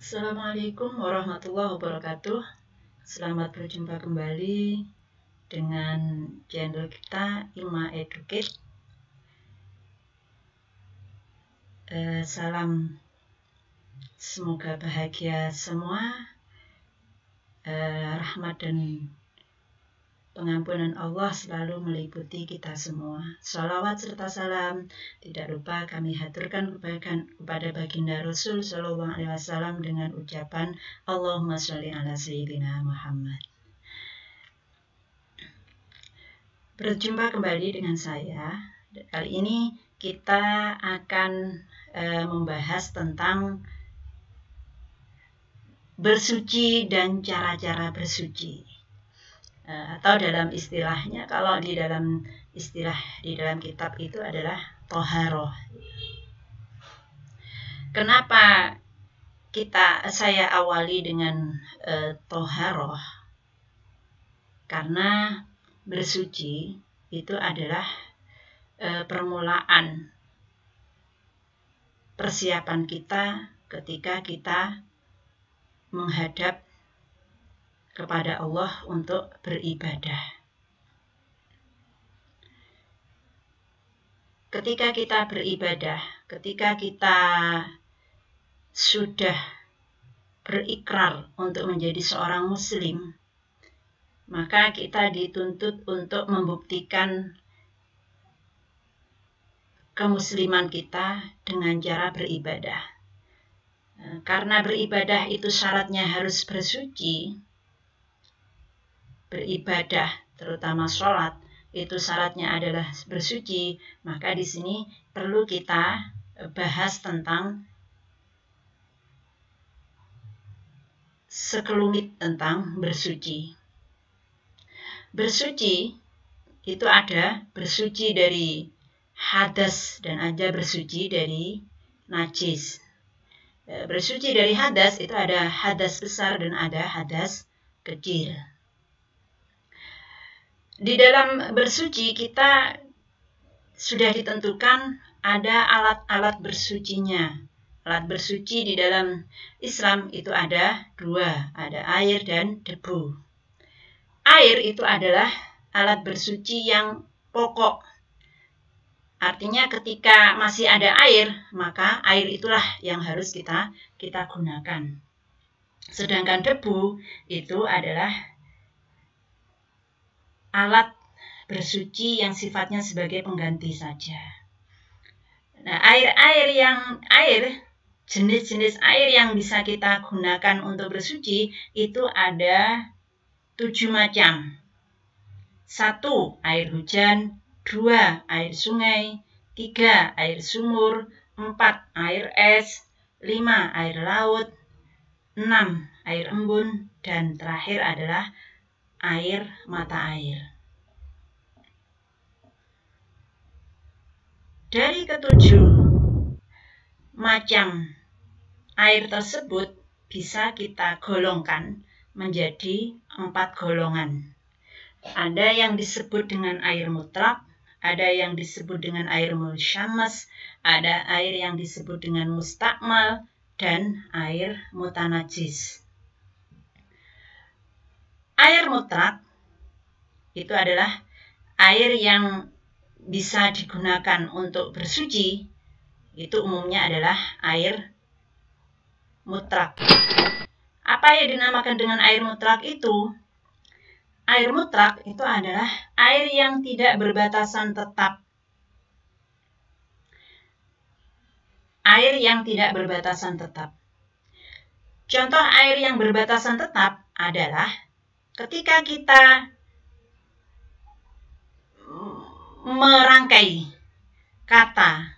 Assalamualaikum warahmatullahi wabarakatuh. Selamat berjumpa kembali dengan channel kita Ilma Educate. Salam, semoga bahagia semua. Rahmat dan pengampunan Allah selalu meliputi kita semua. Shalawat serta salam tidak lupa kami haturkan kepada baginda Rasul Shallallahu Alaihi Wasallam dengan ucapan Allahumma sholli ala Sayyidina Muhammad. Berjumpa kembali dengan saya. Kali ini kita akan membahas tentang bersuci dan cara-cara bersuci. Atau dalam istilahnya, kalau di dalam kitab itu adalah toharoh. Kenapa saya awali dengan toharoh? Karena bersuci itu adalah permulaan persiapan kita ketika kita menghadap kepada Allah untuk beribadah. Ketika kita beribadah, ketika kita sudah berikrar untuk menjadi seorang muslim, maka kita dituntut untuk membuktikan kemusliman kita dengan cara beribadah. Karena beribadah itu syaratnya harus bersuci, beribadah terutama sholat itu syaratnya adalah bersuci, maka di sini perlu kita bahas tentang sekelumit tentang bersuci. Bersuci itu ada bersuci dari hadas dan ada bersuci dari najis. Bersuci dari hadas itu ada hadas besar dan ada hadas kecil. Di dalam bersuci kita sudah ditentukan ada alat-alat bersucinya. Alat bersuci di dalam Islam itu ada dua, ada air dan debu. Air itu adalah alat bersuci yang pokok. Artinya ketika masih ada air, maka air itulah yang harus kita gunakan. Sedangkan debu itu adalah alat bersuci yang sifatnya sebagai pengganti saja. Nah, jenis-jenis air yang bisa kita gunakan untuk bersuci itu ada 7 macam. 1. Air hujan, 2. Air sungai, 3. Air sumur, 4. Air es, 5. Air laut, 6. Air embun, dan terakhir adalah air mata air. Dari ketujuh macam air tersebut bisa kita golongkan menjadi 4 golongan. Ada yang disebut dengan air mutlak, ada yang disebut dengan air musyammas, ada air yang disebut dengan mustakmal, dan air mutanajis. Air mutlak itu adalah air yang bisa digunakan untuk bersuci, itu umumnya adalah air mutlak. Apa yang dinamakan dengan air mutlak itu? Air mutlak itu adalah air yang tidak berbatasan tetap. Air yang tidak berbatasan tetap. Contoh air yang berbatasan tetap adalah ketika kita merangkai kata,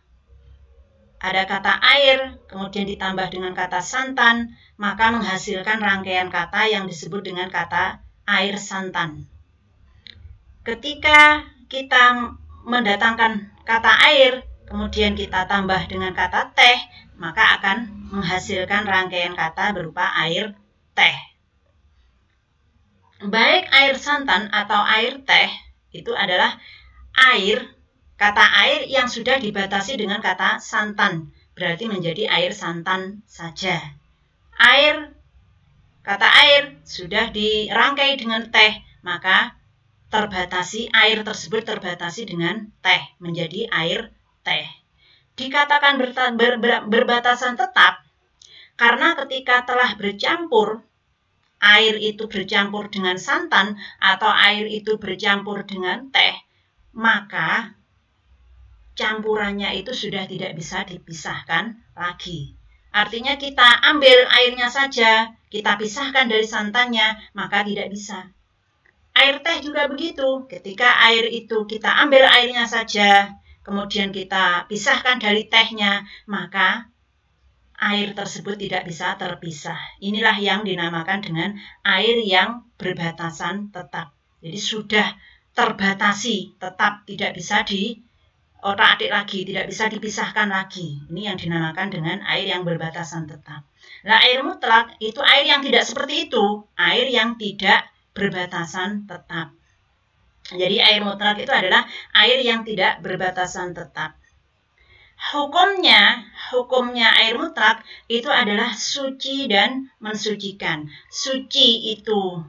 ada kata air, kemudian ditambah dengan kata santan, maka menghasilkan rangkaian kata yang disebut dengan kata air santan. Ketika kita mendatangkan kata air, kemudian kita tambah dengan kata teh, maka akan menghasilkan rangkaian kata berupa air teh. Baik air santan atau air teh itu adalah kata air yang sudah dibatasi dengan kata santan, berarti menjadi air santan saja. kata air sudah dirangkai dengan teh, maka air tersebut terbatasi dengan teh, menjadi air teh. Dikatakan berbatasan tetap karena ketika telah bercampur, air itu bercampur dengan santan atau air itu bercampur dengan teh, maka campurannya itu sudah tidak bisa dipisahkan lagi. Artinya kita ambil airnya saja, kita pisahkan dari santannya, maka tidak bisa. Air teh juga begitu, ketika air itu kita ambil airnya saja, kemudian kita pisahkan dari tehnya, maka air tersebut tidak bisa terpisah. Inilah yang dinamakan dengan air yang berbatasan tetap. Jadi sudah terbatasi, tetap tidak bisa diotak-atik lagi, tidak bisa dipisahkan lagi. Ini yang dinamakan dengan air yang berbatasan tetap. Nah, air mutlak itu air yang tidak seperti itu, air yang tidak berbatasan tetap. Jadi air mutlak itu adalah air yang tidak berbatasan tetap. Hukumnya air mutlak itu adalah suci dan mensucikan. Suci itu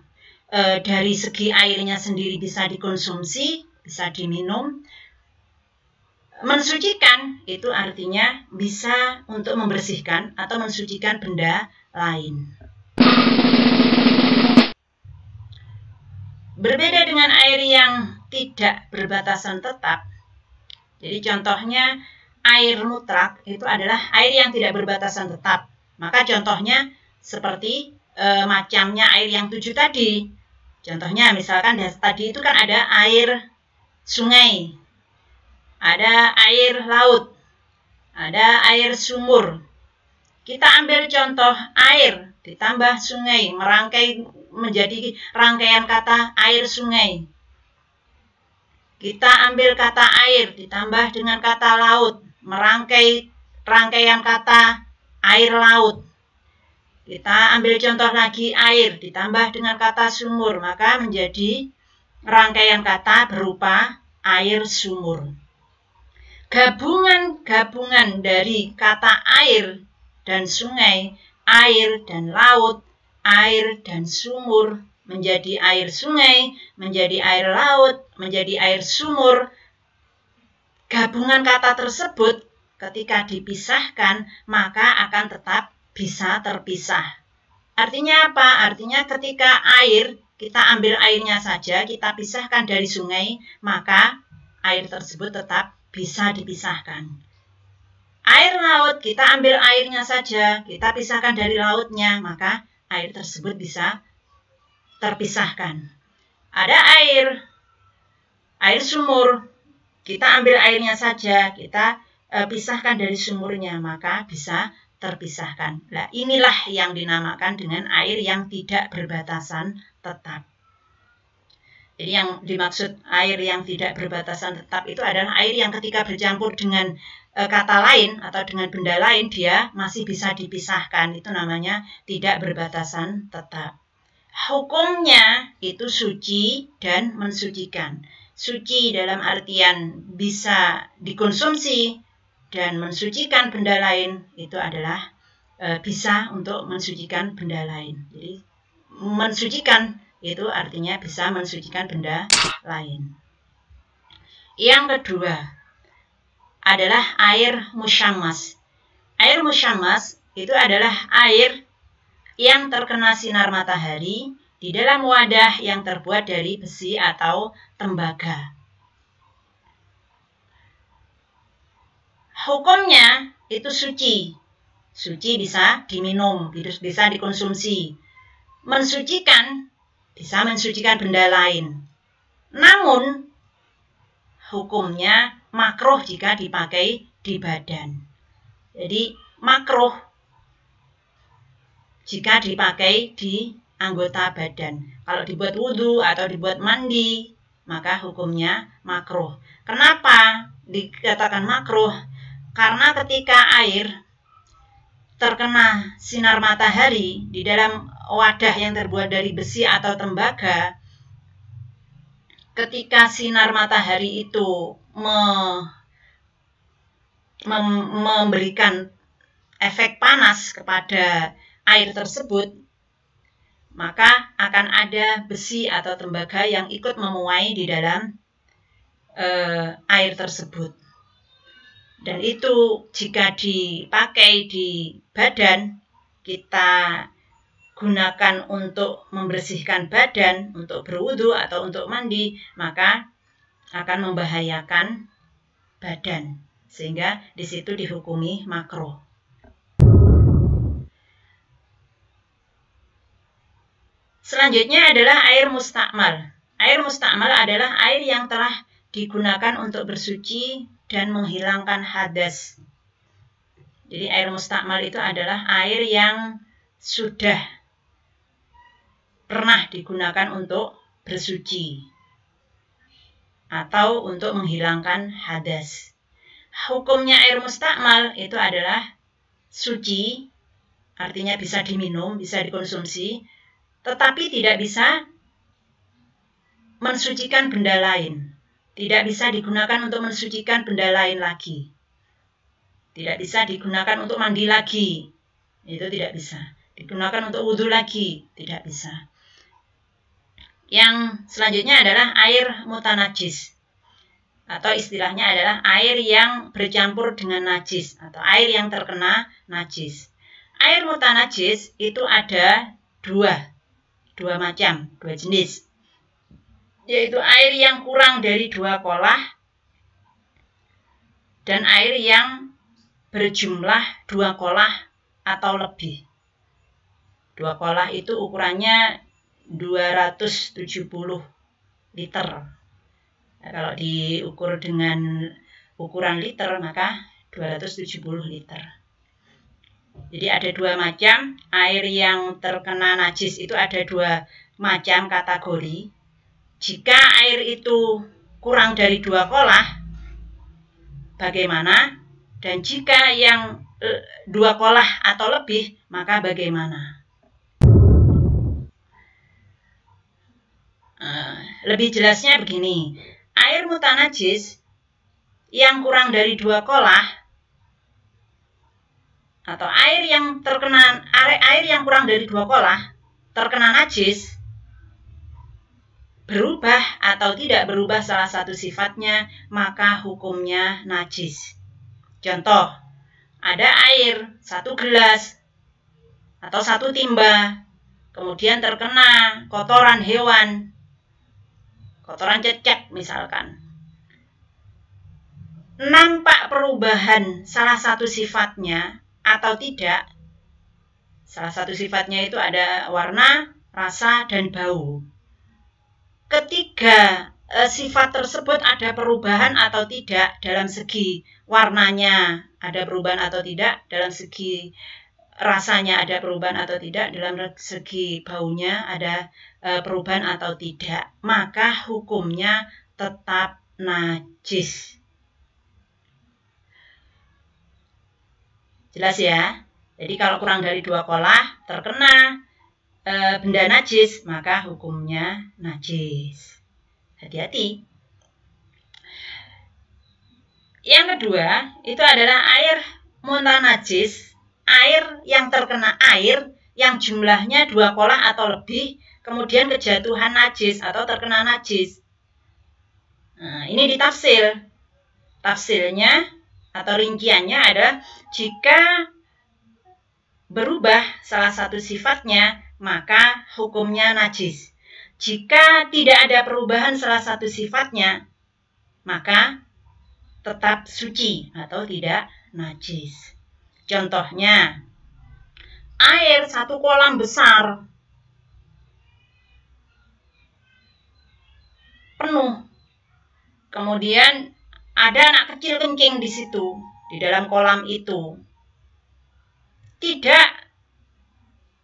dari segi airnya sendiri bisa dikonsumsi, bisa diminum. Mensucikan itu artinya bisa untuk membersihkan atau mensucikan benda lain. Berbeda dengan air yang tidak berbatasan tetap. Jadi contohnya air mutlak itu adalah air yang tidak berbatasan tetap. Maka contohnya seperti macamnya air yang 7 tadi. Contohnya misalkan tadi itu kan ada air sungai, ada air laut, ada air sumur. Kita ambil contoh air ditambah sungai, merangkai menjadi rangkaian kata air sungai. Kita ambil kata air ditambah dengan kata laut, merangkai rangkaian kata air laut. Kita ambil contoh lagi air ditambah dengan kata sumur, maka menjadi rangkaian kata berupa air sumur. Gabungan dari kata air dan sungai, air dan laut, air dan sumur, menjadi air sungai, menjadi air laut, menjadi air sumur. Gabungan kata tersebut ketika dipisahkan, maka akan tetap bisa terpisah. Artinya apa? Artinya ketika air, kita ambil airnya saja, kita pisahkan dari sungai, maka air tersebut tetap bisa dipisahkan. Air laut, kita ambil airnya saja, kita pisahkan dari lautnya, maka air tersebut bisa terpisahkan. Ada air sumur, kita ambil airnya saja, kita pisahkan dari sumurnya, maka bisa terpisahkan. Nah, inilah yang dinamakan dengan air yang tidak berbatasan tetap. Jadi yang dimaksud air yang tidak berbatasan tetap itu adalah air yang ketika bercampur dengan kata lain atau dengan benda lain, dia masih bisa dipisahkan. Itu namanya tidak berbatasan tetap. Hukumnya itu suci dan mensucikan. Suci dalam artian bisa dikonsumsi dan mensucikan benda lain itu adalah bisa untuk mensucikan benda lain. Jadi mensucikan itu artinya bisa mensucikan benda lain. Yang kedua adalah air musyammas. Air musyammas itu adalah air yang terkena sinar matahari di dalam wadah yang terbuat dari besi atau tembaga. Hukumnya itu suci. Suci bisa diminum, bisa dikonsumsi. Mensucikan bisa mensucikan benda lain. Namun hukumnya makruh jika dipakai di badan. Jadi makruh jika dipakai di anggota badan. Kalau dibuat wudhu atau dibuat mandi, maka hukumnya makruh. Kenapa dikatakan makruh? Karena ketika air terkena sinar matahari di dalam wadah yang terbuat dari besi atau tembaga, ketika sinar matahari itu memberikan efek panas kepada air tersebut, maka akan ada besi atau tembaga yang ikut memuai di dalam air tersebut. Dan itu jika dipakai di badan, kita gunakan untuk membersihkan badan, untuk berwudu atau untuk mandi, maka akan membahayakan badan, sehingga di situ dihukumi makruh. Selanjutnya adalah air mustakmal. Air mustakmal adalah air yang telah digunakan untuk bersuci dan menghilangkan hadas. Jadi air mustakmal itu adalah air yang sudah pernah digunakan untuk bersuci atau untuk menghilangkan hadas. Hukumnya air mustakmal itu adalah suci, artinya bisa diminum, bisa dikonsumsi, tetapi tidak bisa mensucikan benda lain. Tidak bisa digunakan untuk mensucikan benda lain lagi. Tidak bisa digunakan untuk mandi lagi. Itu tidak bisa. Digunakan untuk wudhu lagi. Tidak bisa. Yang selanjutnya adalah air mutanajis. Atau istilahnya adalah air yang bercampur dengan najis. Atau air yang terkena najis. Air mutanajis itu ada dua macam, dua jenis. Yaitu air yang kurang dari 2 kolah dan air yang berjumlah 2 kolah atau lebih. 2 kolah itu ukurannya 270 liter. Nah, kalau diukur dengan ukuran liter, maka 270 liter. Jadi ada 2 macam. Air yang terkena najis itu ada 2 macam kategori. Jika air itu kurang dari 2 kolah, bagaimana? Dan jika yang 2 kolah atau lebih, maka bagaimana? Lebih jelasnya begini, air mutanajis yang kurang dari 2 kolah atau air yang kurang dari 2 kolah terkena najis, berubah atau tidak berubah salah satu sifatnya, maka hukumnya najis. Contoh, ada air 1 gelas atau 1 timba, kemudian terkena kotoran hewan, kotoran cecek misalkan. Nampak perubahan salah satu sifatnya atau tidak? Salah satu sifatnya itu ada warna, rasa, dan bau. Ketika sifat tersebut ada perubahan atau tidak dalam segi warnanya, ada perubahan atau tidak dalam segi rasanya, ada perubahan atau tidak dalam segi baunya, ada perubahan atau tidak, maka hukumnya tetap najis. Jelas ya? Jadi kalau kurang dari 2 kolah terkena benda najis, maka hukumnya najis. Hati-hati. Yang kedua, itu adalah air mutanajis, air yang terkena air yang jumlahnya 2 kolah atau lebih, kemudian kejatuhan najis atau terkena najis. Nah, ini ditafsir. Tafsirnya atau rinciannya ada jika berubah salah satu sifatnya, maka hukumnya najis. Jika tidak ada perubahan salah satu sifatnya, maka tetap suci atau tidak najis. Contohnya, air 1 kolam besar penuh, kemudian ada anak kecil kencing di situ, di dalam kolam itu. Tidak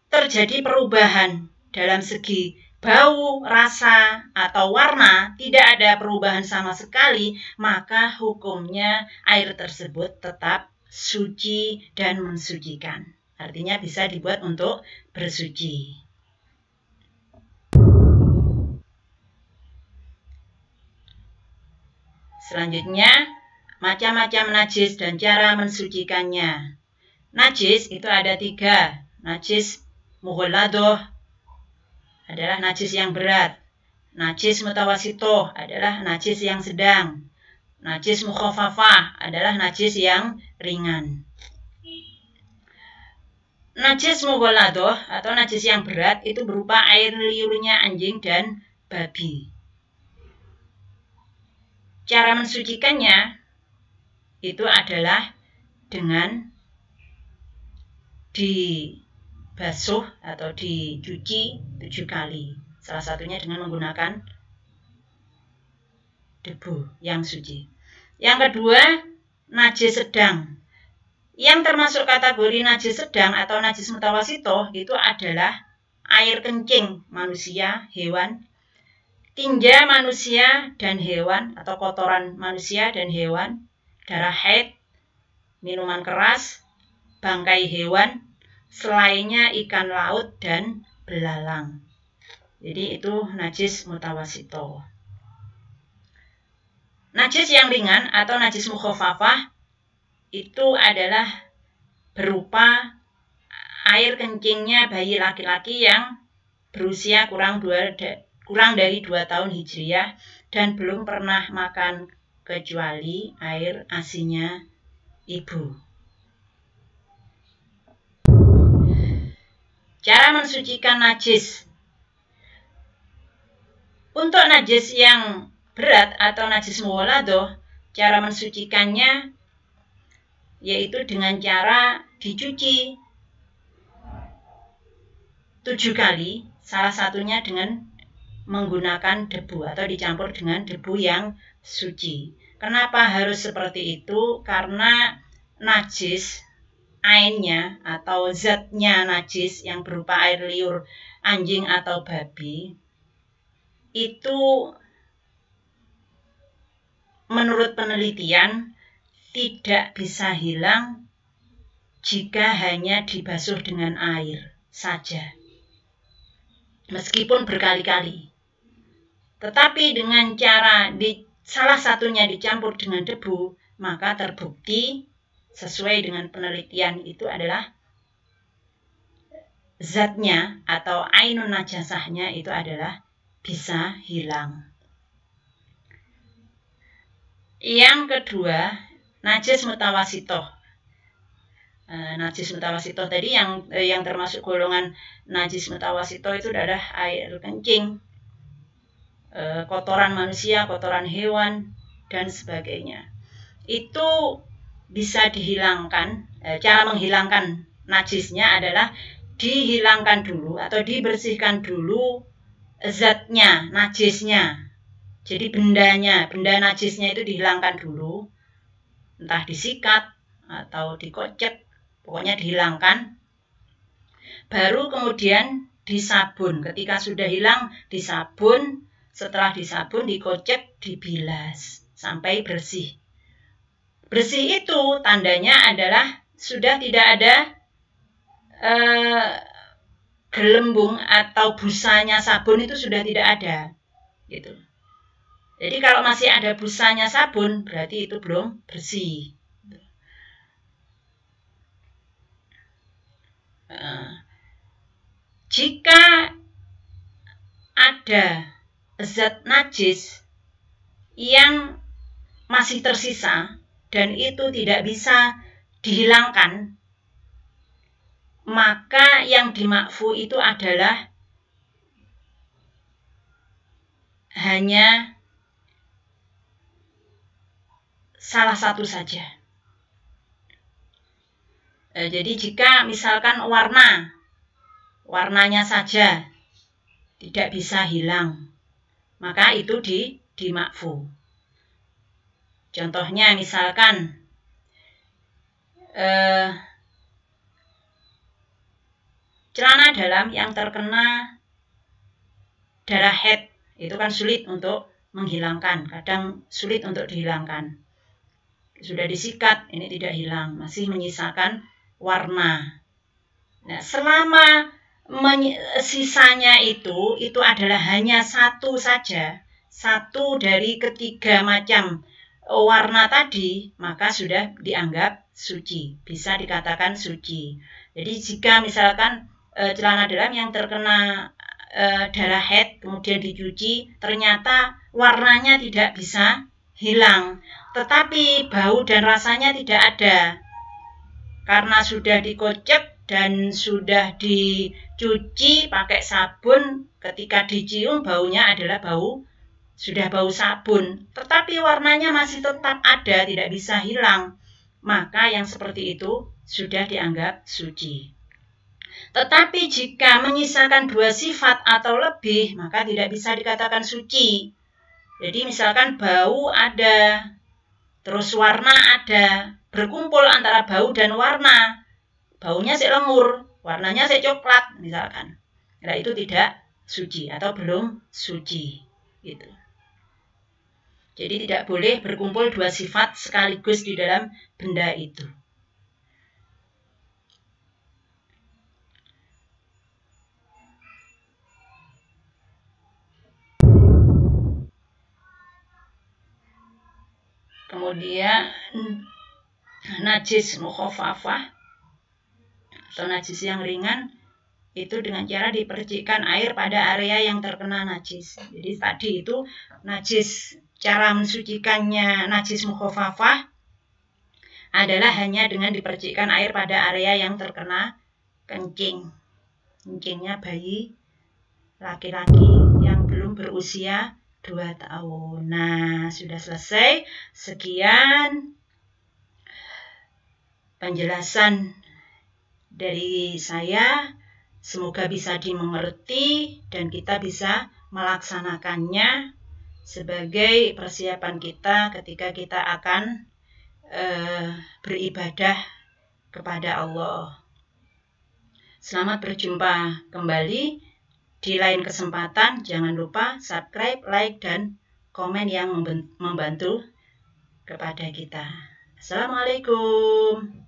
terjadi perubahan dalam segi bau, rasa, atau warna, tidak ada perubahan sama sekali, maka hukumnya air tersebut tetap suci dan mensucikan. Artinya bisa dibuat untuk bersuci. Selanjutnya, macam-macam najis dan cara mensucikannya. Najis itu ada 3. najis mughalladah adalah najis yang berat. Najis mutawasitoh adalah najis yang sedang. Najis mukhafafah adalah najis yang ringan. Najis mughalladah atau najis yang berat itu berupa air liurnya anjing dan babi. Cara mensucikannya itu adalah dengan dibasuh atau dicuci 7 kali. Salah satunya dengan menggunakan debu yang suci. Yang kedua, najis sedang. Yang termasuk kategori najis sedang atau najis mutawasitoh itu adalah air kencing manusia, hewan, tinja manusia dan hewan atau kotoran manusia dan hewan, darah haid, minuman keras, bangkai hewan, selainya ikan laut dan belalang. Jadi itu najis mutawasitoh. Najis yang ringan atau najis mukhafafah itu adalah berupa air kencingnya bayi laki-laki yang berusia kurang dari 2 tahun hijriah dan belum pernah makan kecuali air ASI-nya ibu. Cara mensucikan najis. Untuk najis yang berat atau najis mughalladah, cara mensucikannya yaitu dengan cara dicuci 7 kali, salah satunya dengan menggunakan debu atau dicampur dengan debu yang suci. Kenapa harus seperti itu? Karena najis, ainnya atau zatnya najis yang berupa air liur anjing atau babi, itu menurut penelitian tidak bisa hilang jika hanya dibasuh dengan air saja, meskipun berkali-kali. Tetapi dengan cara salah satunya dicampur dengan debu, maka terbukti sesuai dengan penelitian itu adalah zatnya atau ainun najasahnya itu adalah bisa hilang. Yang kedua, najis mutawasitoh. Najis mutawasitoh tadi yang termasuk golongan najis mutawasitoh itu adalah air kencing, kotoran manusia, kotoran hewan, dan sebagainya. Itu bisa dihilangkan. Cara menghilangkan najisnya adalah dihilangkan dulu atau dibersihkan dulu zatnya, najisnya. Jadi benda najisnya itu dihilangkan dulu, entah disikat atau dikocek, pokoknya dihilangkan. Baru kemudian disabun. Ketika sudah hilang, disabun. Setelah disabun, dikocek, dibilas sampai bersih. Bersih itu tandanya adalah sudah tidak ada gelembung atau busanya sabun, itu sudah tidak ada. Gitu. Jadi kalau masih ada busanya sabun, berarti itu belum bersih. Jika ada zat najis yang masih tersisa dan itu tidak bisa dihilangkan, maka yang dimakfu itu adalah hanya salah satu saja. Jadi jika misalkan warnanya saja tidak bisa hilang, maka itu dimakfu. Contohnya misalkan celana dalam yang terkena darah haid itu kan sulit untuk menghilangkan, kadang sulit untuk dihilangkan. Sudah disikat, ini tidak hilang, masih menyisakan warna. Nah, selama sisanya itu adalah hanya satu saja, satu dari ketiga macam warna tadi, maka sudah dianggap suci, bisa dikatakan suci. Jadi jika misalkan celana dalam yang terkena darah haid kemudian dicuci, ternyata warnanya tidak bisa hilang, tetapi bau dan rasanya tidak ada. Karena sudah dikocek dan sudah dicuci pakai sabun, ketika dicium baunya adalah sudah bau sabun, tetapi warnanya masih tetap ada, tidak bisa hilang, maka yang seperti itu sudah dianggap suci. Tetapi jika menyisakan 2 sifat atau lebih, maka tidak bisa dikatakan suci. Jadi misalkan bau ada, terus warna ada, berkumpul antara bau dan warna. Baunya si lengur, warnanya si coklat misalkan. Nah, itu tidak suci atau belum suci. Gitu. Jadi tidak boleh berkumpul 2 sifat sekaligus di dalam benda itu. Kemudian najis mukhafafah atau najis yang ringan itu dengan cara dipercikkan air pada area yang terkena najis. Jadi tadi itu najis, cara mensucikannya najis mukhafafah adalah hanya dengan dipercikkan air pada area yang terkena kencing. Kencingnya bayi laki-laki yang belum berusia 2 tahun. Nah, sudah selesai. Sekian penjelasan dari saya. Semoga bisa dimengerti dan kita bisa melaksanakannya sebagai persiapan kita ketika kita akan beribadah kepada Allah. Selamat berjumpa kembali di lain kesempatan. Jangan lupa subscribe, like, dan komen yang membantu kepada kita. Assalamualaikum.